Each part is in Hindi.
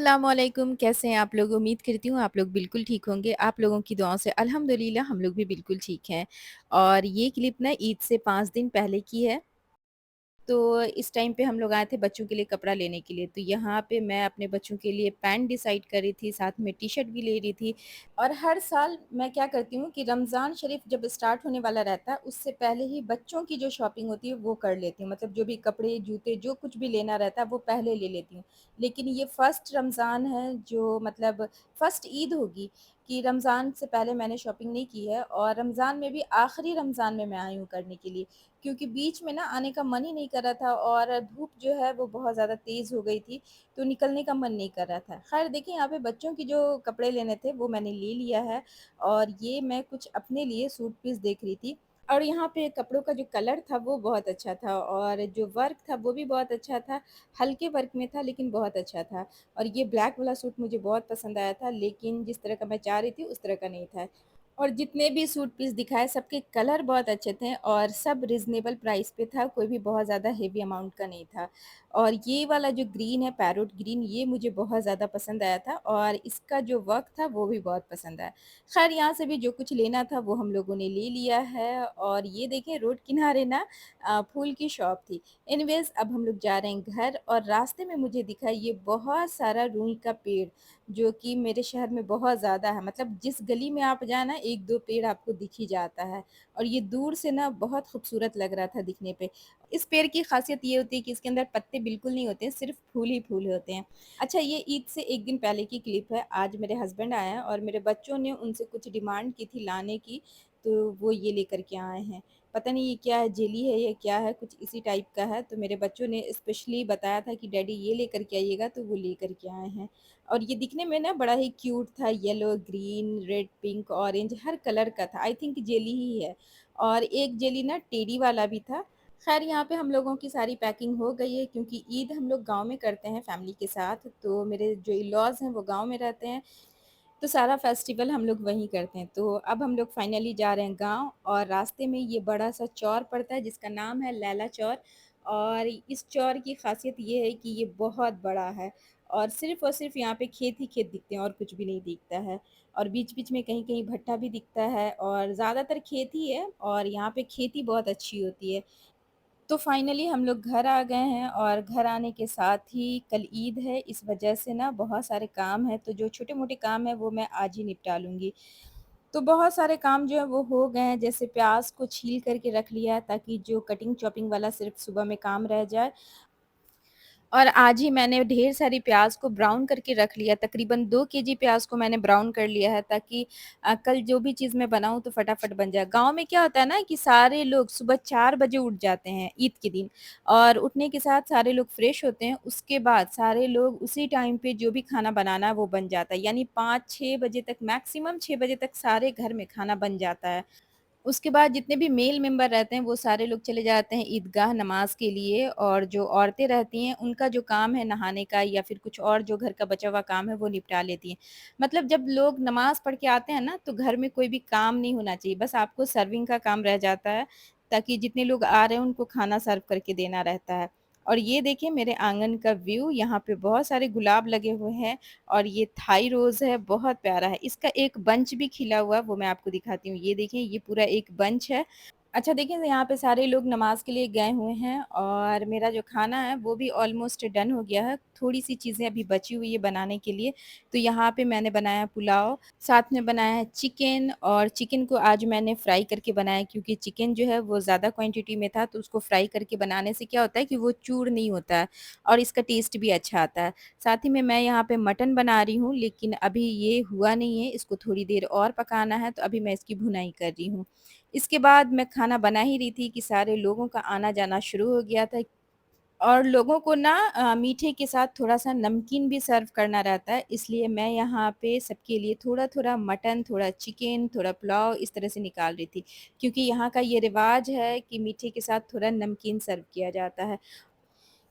अस्सलामुअलैकुम, कैसे हैं आप लोग? उम्मीद करती हूँ आप लोग बिल्कुल ठीक होंगे। आप लोगों की दुआओं से अल्हम्दुलिल्लाह हम लोग भी बिल्कुल ठीक हैं। और ये क्लिप ना ईद से 5 दिन पहले की है। तो इस टाइम पे हम लोग आए थे बच्चों के लिए कपड़ा लेने के लिए। तो यहाँ पे मैं अपने बच्चों के लिए पैंट डिसाइड कर रही थी, साथ में टी-शर्ट भी ले रही थी। और हर साल मैं क्या करती हूँ कि रमज़ान शरीफ जब स्टार्ट होने वाला रहता है, उससे पहले ही बच्चों की जो शॉपिंग होती है वो कर लेती हूँ। मतलब जो भी कपड़े, जूते जो कुछ भी लेना रहता है वो पहले ले लेती हूँ। लेकिन ये फर्स्ट रमज़ान है जो मतलब फर्स्ट ईद होगी कि रमज़ान से पहले मैंने शॉपिंग नहीं की है, और रमज़ान में भी आखिरी रमज़ान में मैं आई हूँ करने के लिए। क्योंकि बीच में ना आने का मन ही नहीं कर रहा था, और धूप जो है वो बहुत ज़्यादा तेज़ हो गई थी, तो निकलने का मन नहीं कर रहा था। ख़ैर देखिए, यहाँ पे बच्चों की जो कपड़े लेने थे वो मैंने ले लिया है, और ये मैं कुछ अपने लिए सूट पीस देख रही थी। और यहाँ पे कपड़ों का जो कलर था वो बहुत अच्छा था, और जो वर्क था वो भी बहुत अच्छा था। हल्के वर्क में था लेकिन बहुत अच्छा था। और ये ब्लैक वाला सूट मुझे बहुत पसंद आया था, लेकिन जिस तरह का मैं चाह रही थी उस तरह का नहीं था। और जितने भी सूट पीस दिखाए सबके कलर बहुत अच्छे थे, और सब रिज़नेबल प्राइस पे था, कोई भी बहुत ज़्यादा हेवी अमाउंट का नहीं था। और ये वाला जो ग्रीन है, पैरोट ग्रीन, ये मुझे बहुत ज़्यादा पसंद आया था, और इसका जो वर्क था वो भी बहुत पसंद आया। ख़ैर यहाँ से भी जो कुछ लेना था वो हम लोगों ने ले लिया है, और ये देखें रोड किनारे ना फूल की शॉप थी। एनीवेज़ अब हम लोग जा रहे हैं घर, और रास्ते में मुझे दिखा ये बहुत सारा रूई का पेड़, जो कि मेरे शहर में बहुत ज़्यादा है। मतलब जिस गली में आप जाएँ ना, 1-2 पेड़ आपको दिख ही जाता है, और ये दूर से ना बहुत खूबसूरत लग रहा था दिखने पे। इस पेड़ की ख़ासियत ये होती है कि इसके अंदर पत्ते बिल्कुल नहीं होते हैं, सिर्फ़ फूल ही फूल होते हैं। अच्छा, ये ईद से 1 दिन पहले की क्लिप है। आज मेरे हस्बैंड आए हैं, और मेरे बच्चों ने उनसे कुछ डिमांड की थी लाने की, तो वो ये लेकर के आए हैं। पता नहीं ये क्या है, जेली है या क्या है, कुछ इसी टाइप का है। तो मेरे बच्चों ने स्पेशली बताया था कि डैडी ये लेकर के आइएगा, तो वो लेकर के आए हैं। और ये दिखने में ना बड़ा ही क्यूट था, yellow, green, red, pink, orange हर कलर का था। आई थिंक जेली ही है। और एक जेली ना टेडी वाला भी था। खैर यहाँ पे हम लोगों की सारी पैकिंग हो गई है, क्योंकि ईद हम लोग गाँव में करते हैं फैमिली के साथ। तो मेरे जो इन-लॉज़ हैं वो गाँव में रहते हैं, तो सारा फेस्टिवल हम लोग वहीं करते हैं। तो अब हम लोग फाइनली जा रहे हैं गाँव, और रास्ते में ये बड़ा-सा चौर पड़ता है जिसका नाम है लैला चौर। और इस चौर की ख़ासियत ये है कि ये बहुत बड़ा है, और सिर्फ़ यहाँ पे खेत ही खेत दिखते हैं, और कुछ भी नहीं दिखता है। और बीच-बीच में कहीं-कहीं भट्टा भी दिखता है, और ज़्यादातर खेत ही है, और यहाँ पे खेती बहुत अच्छी होती है। तो फाइनली हम लोग घर आ गए हैं, और घर आने के साथ ही कल ईद है, इस वजह से ना बहुत सारे काम हैं, तो जो छोटे-मोटे काम हैं वो मैं आज ही निपटा लूँगी। तो बहुत सारे काम जो है वो हो गए हैं, जैसे प्याज़ को छील करके रख लिया है ताकि जो कटिंग चॉपिंग वाला सिर्फ़ सुबह में काम रह जाए। और आज ही मैंने ढेर सारी प्याज़ को ब्राउन करके रख लिया, तकरीबन 2 केजी प्याज़ को मैंने ब्राउन कर लिया है, ताकि कल जो भी चीज़ मैं बनाऊँ तो फटाफट बन जाए। गाँव में क्या होता है ना कि सारे लोग सुबह 4 बजे उठ जाते हैं ईद के दिन, और उठने के साथ सारे लोग फ्रेश होते हैं, उसके बाद सारे लोग उसी टाइम पे जो भी खाना बनाना है वो बन जाता है। यानी 5-6 बजे तक, मैक्सिमम 6 बजे तक सारे घर में खाना बन जाता है। उसके बाद जितने भी मेल मेंबर रहते हैं वो सारे लोग चले जाते हैं ईदगाह नमाज़ के लिए, और जो औरतें रहती हैं उनका जो काम है नहाने का या फिर कुछ और जो घर का बचा हुआ काम है वो निपटा लेती हैं। मतलब जब लोग नमाज़ पढ़ के आते हैं ना, तो घर में कोई भी काम नहीं होना चाहिए, बस आपको सर्विंग का काम रह जाता है, ताकि जितने लोग आ रहे हैं उनको खाना सर्व करके देना रहता है। और ये देखिए मेरे आँगन का व्यू, यहाँ पे बहुत सारे गुलाब लगे हुए हैं, और ये थाई रोज़ है, बहुत प्यारा है। इसका एक बंच भी खिला हुआ है, वो मैं आपको दिखाती हूँ। ये देखें, ये पूरा एक बंच है। अच्छा देखिए, यहाँ पे सारे लोग नमाज़ के लिए गए हुए हैं, और मेरा जो खाना है वो भी ऑलमोस्ट डन हो गया है। थोड़ी-सी चीज़ें अभी बची हुई है बनाने के लिए। तो यहाँ पे मैंने बनाया पुलाव, साथ में बनाया है चिकन, और चिकन को आज मैंने फ्राई करके बनाया, क्योंकि चिकन जो है वो ज़्यादा क्वांटिटी में था, तो उसको फ्राई करके बनाने से क्या होता है कि वो चूर नहीं होता है, और इसका टेस्ट भी अच्छा आता है। साथ ही में मैं यहाँ पे मटन बना रही हूँ, लेकिन अभी ये हुआ नहीं है, इसको थोड़ी देर और पकाना है, तो अभी मैं इसकी भुनाई कर रही हूँ। इसके बाद मैं खाना बना ही रही थी कि सारे लोगों का आना-जाना शुरू हो गया था, और लोगों को ना मीठे के साथ थोड़ा-सा नमकीन भी सर्व करना रहता है, इसलिए मैं यहाँ पे सबके लिए थोड़ा-थोड़ा मटन, थोड़ा चिकन, थोड़ा पुलाव इस तरह से निकाल रही थी। क्योंकि यहाँ का ये रिवाज है कि मीठे के साथ थोड़ा नमकीन सर्व किया जाता है।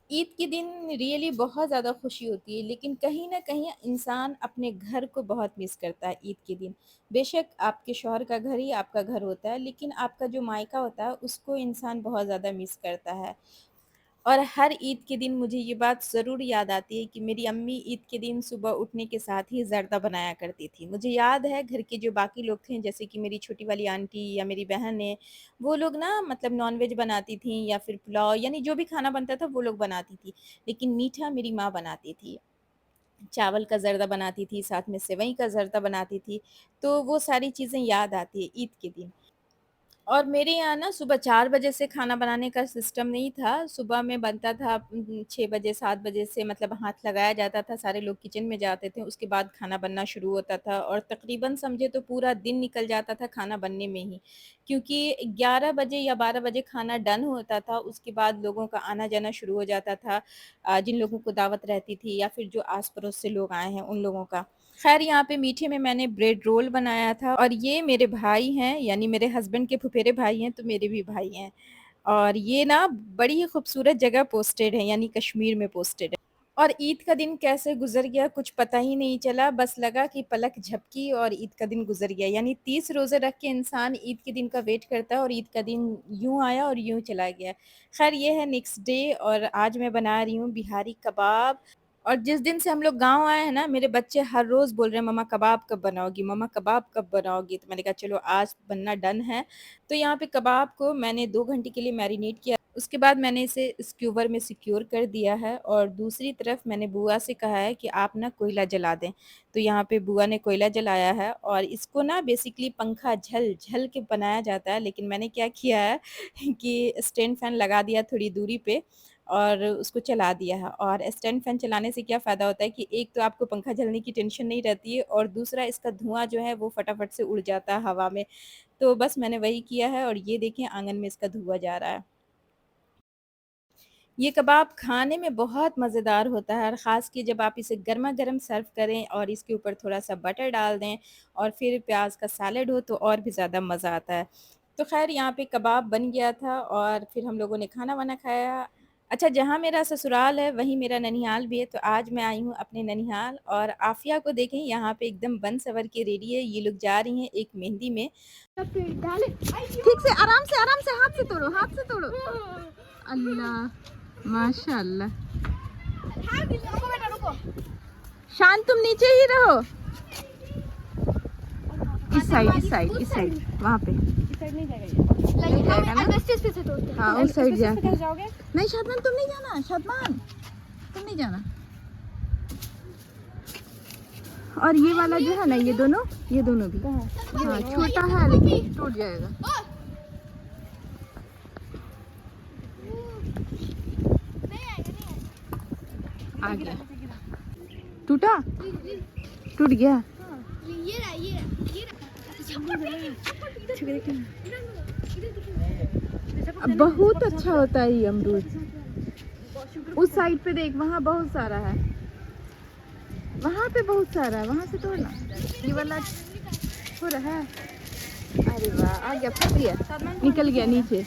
ईद के दिन रियली बहुत ज़्यादा खुशी होती है, लेकिन कहीं न कहीं इंसान अपने घर को बहुत मिस करता है ईद के दिन। बेशक आपके शौहर का घर ही आपका घर होता है, लेकिन आपका जो मायका होता है उसको इंसान बहुत ज़्यादा मिस करता है। और हर ईद के दिन मुझे ये बात ज़रूर याद आती है कि मेरी अम्मी ईद के दिन सुबह उठने के साथ ही ज़र्दा बनाया करती थी। मुझे याद है घर के जो बाकी लोग थे जैसे कि मेरी छोटी वाली आंटी या मेरी बहन है, वो लोग ना मतलब नॉन-वेज बनाती थीं या फिर पुलाव यानी जो भी खाना बनता था वो लोग बनाती थी। लेकिन मीठा मेरी माँ बनाती थी। चावल का ज़र्दा बनाती थी, साथ में सेवई का ज़र्दा बनाती थी। तो वो सारी चीज़ें याद आती है ईद के दिन। और मेरे यहाँ ना सुबह 4 बजे से खाना बनाने का सिस्टम नहीं था। सुबह में बनता था 6 बजे 7 बजे से मतलब हाथ लगाया जाता था, सारे लोग किचन में जाते थे, उसके बाद खाना बनना शुरू होता था और तकरीबन समझे तो पूरा दिन निकल जाता था खाना बनने में ही। क्योंकि 11 बजे या 12 बजे खाना डन होता था, उसके बाद लोगों का आना-जाना शुरू हो जाता था। जिन लोगों को दावत रहती थी या फिर जो आस-पड़ोस से लोग आए हैं, उन लोगों का। ख़ैर यहाँ पे मीठे में मैंने ब्रेड रोल बनाया था और ये मेरे भाई हैं, यानी मेरे हस्बैंड के फुफेरे भाई हैं, तो मेरे भी भाई हैं। और ये ना बड़ी ही खूबसूरत जगह पोस्टेड है, यानी कश्मीर में पोस्टेड है। और ईद का दिन कैसे गुज़र गया कुछ पता ही नहीं चला, बस लगा कि पलक झपकी और ईद का दिन गुज़र गया। यानी 30 रोज़े रख के इंसान ईद के दिन का वेट करता है और ईद का दिन यूँ आया और यूँ चला गया। ख़ैर ये है नेक्स्ट डे और आज मैं बना रही हूँ बिहारी कबाब और जिस दिन से हम लोग गाँव आए हैं ना, मेरे बच्चे हर रोज़ बोल रहे हैं, "मम्मा कबाब कब बनाओगी? मम्मा कबाब कब बनाओगी?" तो मैंने कहा चलो आज बनना डन है। तो यहाँ पे कबाब को मैंने 2 घंटे के लिए मैरिनेट किया। उसके बाद मैंने इसे स्क्यूवर में सिक्योर कर दिया है और दूसरी तरफ मैंने बुआ से कहा है कि आप ना कोयला जला दें। तो यहाँ पे बुआ ने कोयला जलाया है और इसको ना बेसिकली पंखा झल के बनाया जाता है, लेकिन मैंने क्या किया है कि स्टैंड फ़ैन लगा दिया थोड़ी दूरी पे और उसको चला दिया है। और स्टैंड फ़ैन चलाने से क्या फ़ायदा होता है कि एक तो आपको पंखा जलने की टेंशन नहीं रहती है और दूसरा इसका धुआँ जो है वो फटाफट से उड़ जाता है हवा में। तो बस मैंने वही किया है और ये देखिए आँगन में इसका धुआँ जा रहा है। ये कबाब खाने में बहुत मज़ेदार होता है और ख़ास कि जब आप इसे गरमा-गरम सर्व करें और इसके ऊपर थोड़ा-सा बटर डाल दें और फिर प्याज़ का सैलेड हो तो और भी ज़्यादा मज़ा आता है। तो ख़ैर यहाँ पे कबाब बन गया था और फिर हम लोगों ने खाना-वाना खाया। अच्छा जहाँ मेरा ससुराल है वहीं मेरा ननिहाल भी है, तो आज मैं आई हूँ अपने ननिहाल और आफ़िया को देखें यहाँ पे एकदम बन-सवर के रेडी है। ये लोग जा रही हैं एक मेहंदी में। ठीक से आराम से हाथ से तोड़ो। अल्लाह! माशाअल्लाह। शान तुम नीचे ही रहो। इस साइड वहाँ पे नहीं जाएगा ना। हाँ उस साइड जाके नहीं शादमान तुम नहीं जाना, शादमान तुम नहीं जाना। और ये वाला जो है ना ये दोनों भी हाँ छोटा है लेकिन टूट जाएगा। आ गया टूट गया। अब बहुत अच्छा होता है ये अमरूद। उस साइड पे देख वहाँ बहुत सारा है, वहाँ पे बहुत सारा है, वहाँ से तोड़ना। ये वाला हो रहा है। अरे वाह आ गया, फंस गया, निकल गया नीचे।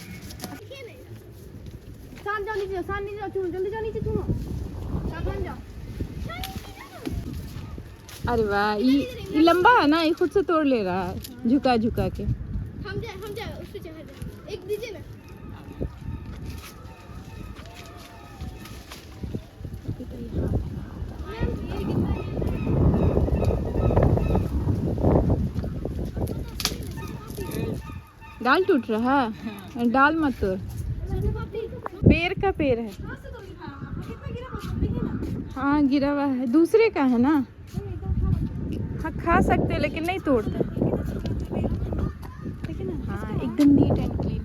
अरे वाह ये लंबा है ना, ये खुद से तोड़ ले रहा है झुका के। हम जाए उस पे चढ़ा दे। एक दीजिए ना। डाल टूट रहा है, डाल मत तोड़। पेड़ का पेड़ है। हाँ गिरा हुआ है, दूसरे का है ना। हाँ खा सकते लेकिन नहीं तोड़ते। हाँ एकदम नीट एंड क्लीन।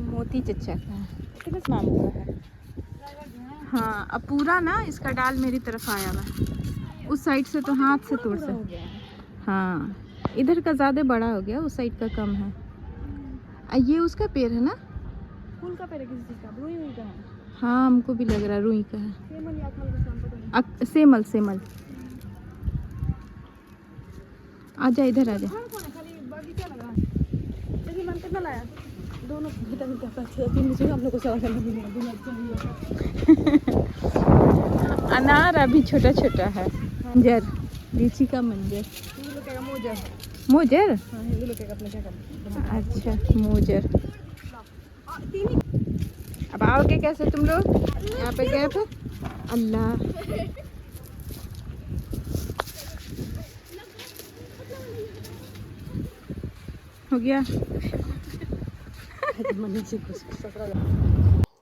मोती चचा का है, मामू का है। हाँ अब पूरा ना इसका डाल मेरी तरफ आया हुआ, उस साइड से तो हाथ से तोड़ सकते। हाँ इधर का ज़्यादा बड़ा हो गया, उस साइड का कम है। ये उसका पेड़ है ना, फूल का पेड़ है किसी चीज़ का, रुई का है। हाँ हमको भी लग रहा है रुई का है। सेमल आजा इधर आजा। अनार अभी छोटा छोटा है। मंजर लीची का मंजर मोजर। अच्छा मोजर। अब आओगे कैसे तुम लोग यहाँ पे गए पे? अल्लाह, हो गया।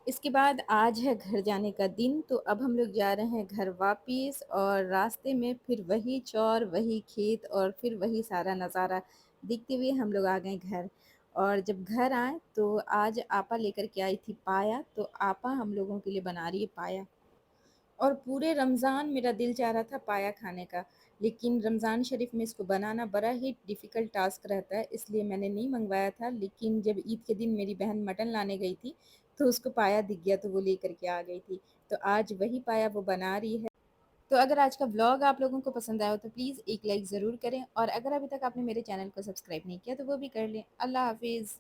इसके बाद आज है घर जाने का दिन, तो अब हम लोग जा रहे हैं घर वापिस और रास्ते में फिर वही चौर, वही खेत और फिर वही सारा नज़ारा देखते हुए हम लोग आ गए घर। और जब घर आए तो आज आपा लेकर के आई थी पाया, तो आपा हम लोगों के लिए बना रही है पाया। और पूरे रमज़ान मेरा दिल चाह रहा था पाया खाने का, लेकिन रमज़ान शरीफ में इसको बनाना बड़ा ही डिफ़िकल्ट टास्क रहता है, इसलिए मैंने नहीं मँगवाया था। लेकिन जब ईद के दिन मेरी बहन मटन लाने गई थी, तो उसको पाया दिख गया, तो वो लेकर के आ गई थी। तो आज वही पाया वो बना रही है। तो अगर आज का व्लॉग आप लोगों को पसंद आया हो, तो प्लीज़ एक लाइक ज़रूर करें और अगर अभी तक आपने मेरे चैनल को सब्सक्राइब नहीं किया, तो वो भी कर लें। अल्लाह हाफ़िज़।